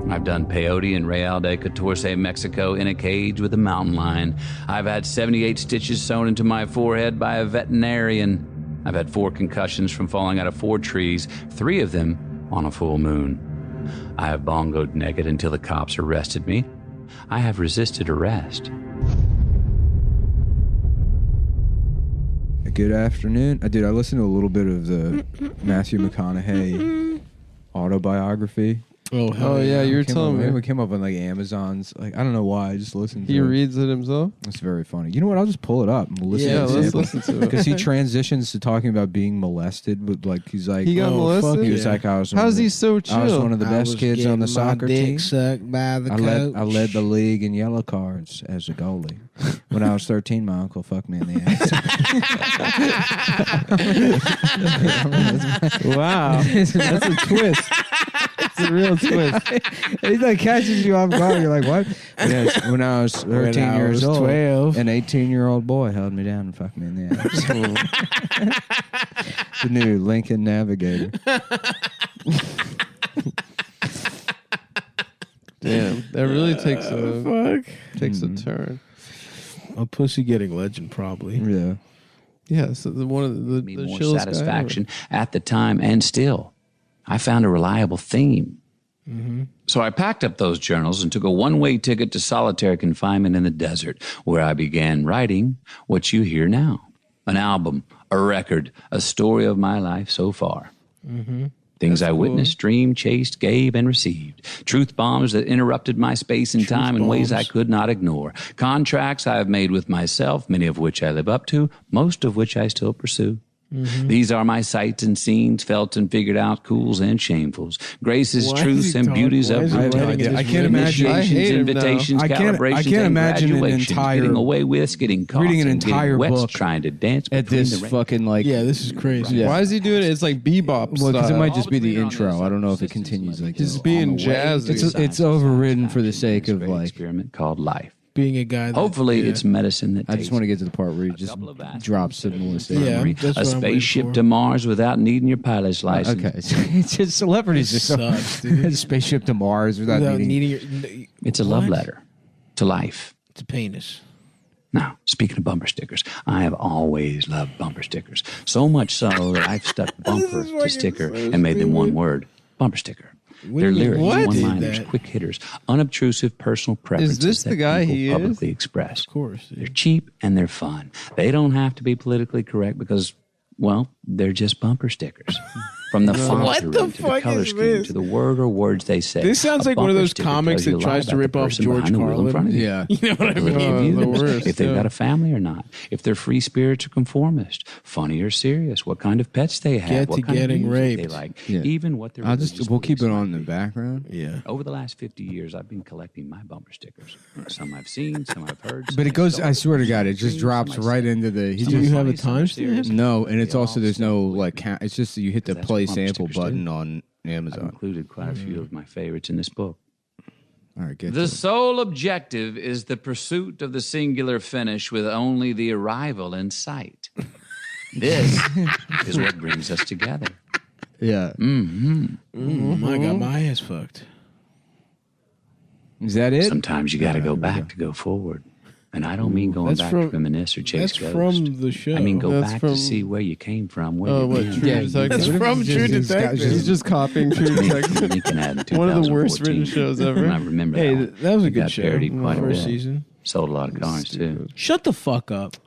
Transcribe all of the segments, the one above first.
I've done peyote in Real de Catorce, Mexico, in a cage with a mountain lion. I've had 78 stitches sewn into my forehead by a veterinarian. I've had 4 concussions from falling out of 4 trees, 3 of them on a full moon. I have bongoed naked until the cops arrested me. I have resisted arrest. Good afternoon. Dude, I listened to a little bit of the Matthew McConaughey autobiography. Oh yeah, you were telling me. It came up on like Amazon's. Like, I don't know why. I just listened to it. He reads it himself? It's very funny. You know what? I'll just pull it up and listen to it. Let's listen to it. Because he transitions to talking about being molested. But like, he's like, he got molested? He was like, how's he so chill? I was one of the best kids on the soccer team. Sucked by the coach. I led the league in yellow cards as a goalie. When I was 13, my uncle fucked me in the ass. Wow. That's a twist. It's a real twist. He like catches you off guard. You're like, what? Yes, when I was 13 years old, 12. an 18-year-old boy held me down and fucked me in the ass. The new Lincoln Navigator. Damn, that really takes a turn. A pussy getting legend, probably. Yeah. Yeah, so one of the more chillest satisfaction at the time, and still, I found a reliable theme. Mm-hmm. So I packed up those journals and took a one-way ticket to solitary confinement in the desert, where I began writing what you hear now. An album, a record, a story of my life so far. Mm-hmm. Things I witnessed, dreamed, chased, gave, and received. Truth bombs that interrupted my space and time in ways I could not ignore. Contracts I have made with myself, many of which I live up to, most of which I still pursue. Mm-hmm. These are my sights and scenes, felt and figured out, cools and shamefuls, graces, truths, and beauties of routine. I can't imagine. Invitations, calibrations, I can't imagine an entire getting away with, getting caught, reading an entire book, trying to dance at this fucking like. Yeah, this is crazy. Yeah. Why is he doing it? It's like bebop. Well, because it might just be the intro. I don't know if it continues like this. Just being jazzy. It's overridden for the sake of like experiment called life. Being a guy that, hopefully it's medicine that I just want to get to the part where he just drops it and a spaceship to Mars without needing your pilot's license. Okay. It's just celebrities just sucks, dude. Spaceship to Mars without needing your... It's a love letter to life. It's a penis. Now, speaking of bumper stickers, I have always loved bumper stickers. So much so that I've stuck bumper to sticker and made them one word, bumper sticker. Their lyrics, one-liners, quick hitters, unobtrusive personal preferences. Is this the guy he publicly express. Of course. Dude. They're cheap and they're fun. They don't have to be politically correct because, well, they're just bumper stickers. From the font to the color scheme to the word or words they say. This sounds like one of those comics that tries to rip off George Carlin. Yeah. You know what I mean? If they've got a family or not. If they're free spirits or conformist. Funny or serious. What kind of pets they have. What kind getting of music raped. they like. Yeah. Even what they're we'll keep it on in the background. Yeah. Over the last 50 years, I've been collecting my bumper stickers. Some I've seen, some I've heard. But it goes, I swear to God, it just drops right into the... Do you have a timestamp? No, and it's also, there's no, like, it's just that you hit the play sample button on Amazon. I've included quite a few of my favorites in this book. All right, get the sole objective is the pursuit of the singular finish with only the arrival in sight. This is what brings us together. Yeah. Mm-hmm. I got my ass fucked. Is that it? Sometimes you got to go back to go forward. And I don't mean going back to reminisce or chase ghosts. That's from the show. I mean go back to see where you came from. Where True Detective? That's from True Detective. He's just copying True Detective. One of the worst written shows ever. I remember that was a good show. Quite first season. Sold a lot of cars too. Shut the fuck up.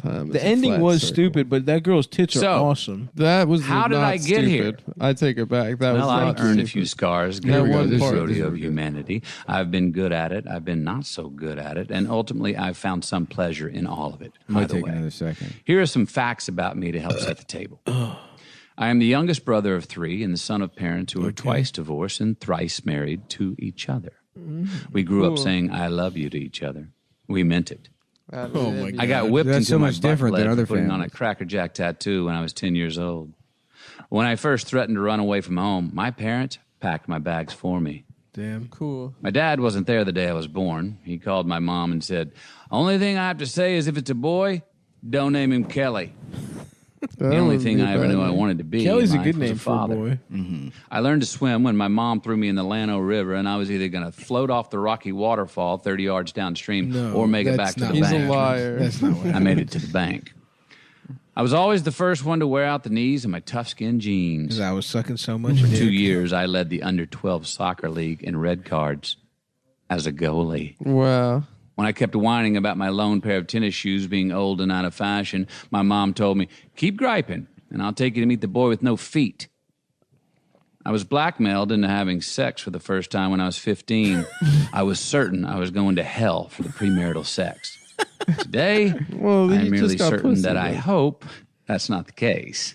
The ending was stupid, but that girl's tits are awesome. That was how did I get here? I take it back. That was I've earned a few scars. That one rodeo of humanity. I've been good at it. I've been not so good at it, and ultimately, I've found some pleasure in all of it. Might take another second. Here are some facts about me to help set the table. I am the youngest brother of 3 and the son of parents who were twice divorced and thrice married to each other. We grew up saying "I love you" to each other. We meant it. Oh my God. I got whipped That's into so my much different than other putting families. on a Cracker Jack tattoo when I was 10 years old. When I first threatened to run away from home, my parents packed my bags for me. Damn. Cool. My dad wasn't there the day I was born. He called my mom and said, "Only thing I have to say is if it's a boy, don't name him Kelly." The only thing I ever knew I wanted to be Kelly's in a good life was name for a father. boy. Mm-hmm. I learned to swim when my mom threw me in the Llano River, and I was either going to float off the rocky waterfall 30 yards downstream or make it back to the He's bank. a liar. That's not what I made it to the bank. I was always the first one to wear out the knees in my tough-skin jeans. Because I was sucking so much For dick. 2 years, I led the under-12 soccer league in red cards as a goalie. Wow. When I kept whining about my lone pair of tennis shoes being old and out of fashion, my mom told me, keep griping, and I'll take you to meet the boy with no feet. I was blackmailed into having sex for the first time when I was 15. I was certain I was going to hell for the premarital sex. Today, I'm merely certain that I hope that's not the case.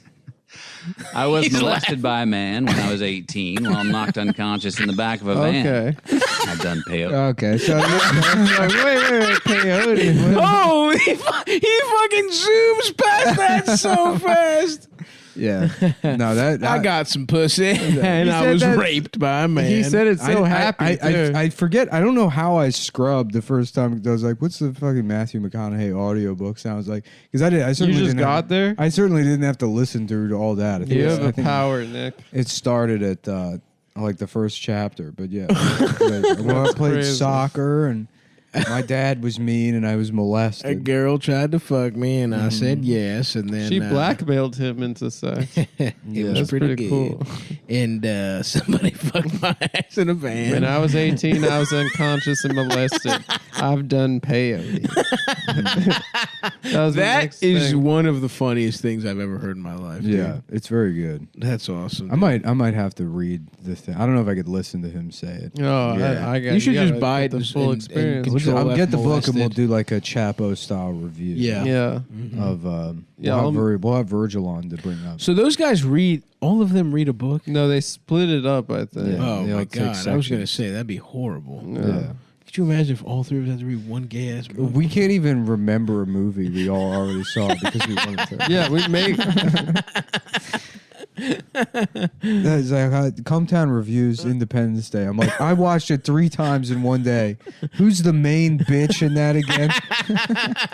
I was molested by a man when I was 18 while knocked unconscious in the back of a van. Okay. I've done peyote. Okay, so wait, peyote. Oh, he fucking zooms past that so fast. Yeah, no, that I got some pussy, and I said was that- raped by a man. He said it so happy. too. I forget. I don't know how I scrubbed the first time. I was like, "What's the fucking Matthew McConaughey audiobook sounds like?" Because I certainly just didn't got there? I certainly didn't have to listen through all that. I think You it's- have I a think power, Nick. It started at like the first chapter, but yeah, I played crazy. soccer and my dad was mean and I was A molested. girl tried to fuck me, and I said yes, and then She blackmailed him into sex. it was That's pretty pretty good. cool. And somebody fucked my ass in a van. When I was 18, I was unconscious and molested. I've done peyote. That is one of the funniest things I've ever heard in my life. dude. Yeah, it's very good. That's awesome. I might have to read the thing. I don't know if I could listen to him say it. Oh, Yeah. I got You should just gotta buy get it the full and experience. control I'll F get the book and we'll molested. do like a Chapo style review. Yeah. Yeah. Of Yeah, we'll have Virgil on to bring up. So those guys read, all of them read a book? No, they split it up, I think. Yeah. Oh they all my take God. I was going to sections. say, that'd be horrible. Yeah. Could you imagine if all three of us had to read one gay ass book? We can't even remember a movie we all already saw because we wanted to. Yeah, we make. That's like CumTown reviews Independence Day. I'm like, I watched it 3 times in one day. Who's the main bitch in that again?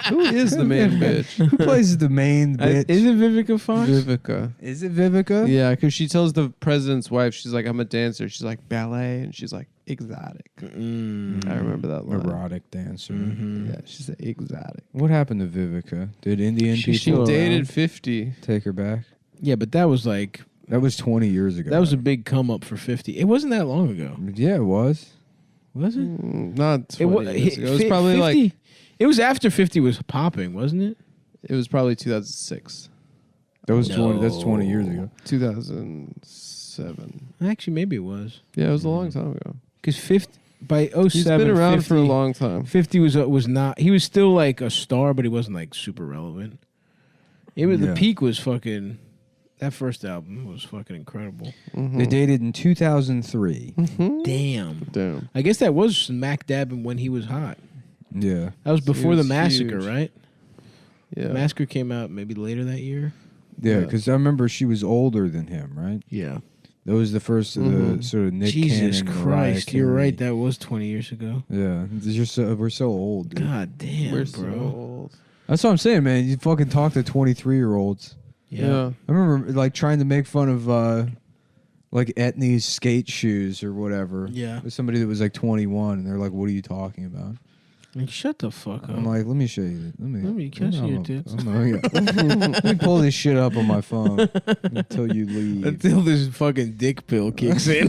Who is the main bitch? Who plays the main bitch? Is it Vivica Fox? Vivica. Is it Vivica? Yeah, because she tells the president's wife, she's like, I'm a dancer. She's like, ballet. And she's like, exotic. I remember that line. Erotic dancer. Yeah, she's like, exotic. What happened to Vivica? Did Indian She people dated 50. take her back? Yeah, but that was like, That was 20 years ago. that was a big come up for 50. It wasn't that long ago. Yeah, it was. Was it? Not 20 years ago. It was probably 50? like, It was after 50 was popping, wasn't it? it was probably 2006. That was 20. That's 20 years ago. 2007. Actually, maybe it was. Yeah, it was a long time ago. Because 50, by 07, He's been around 50, for a long time. 50 was not, he was still like a star, but he wasn't like super relevant. It was, Yeah. the peak was fucking, that first album was fucking incredible. They dated in 2003. Damn. Damn. I guess that was smack dab when he was hot. Yeah. That was before was the massacre, huge. right? Yeah. Massacre came out maybe later that year. Yeah, Yeah. because I remember she was older than him, right? Yeah. That was the first of the sort of Nick Jesus Cannon, Mariah Christ, you're Carey. right. That was 20 years ago. Yeah, we're so old. Dude. God damn, We're bro. so old. That's what I'm saying, man. You fucking talk to 23-year-olds. Yeah. I remember like trying to make fun of like Etnie's skate shoes or whatever. Yeah. With somebody that was like 21, and they're like, "What are you talking about?" Like, shut the fuck up. I'm like, "Let me show you. Let me can I see your tits? Let me pull this shit up on my phone until you leave." Until this fucking dick pill kicks in.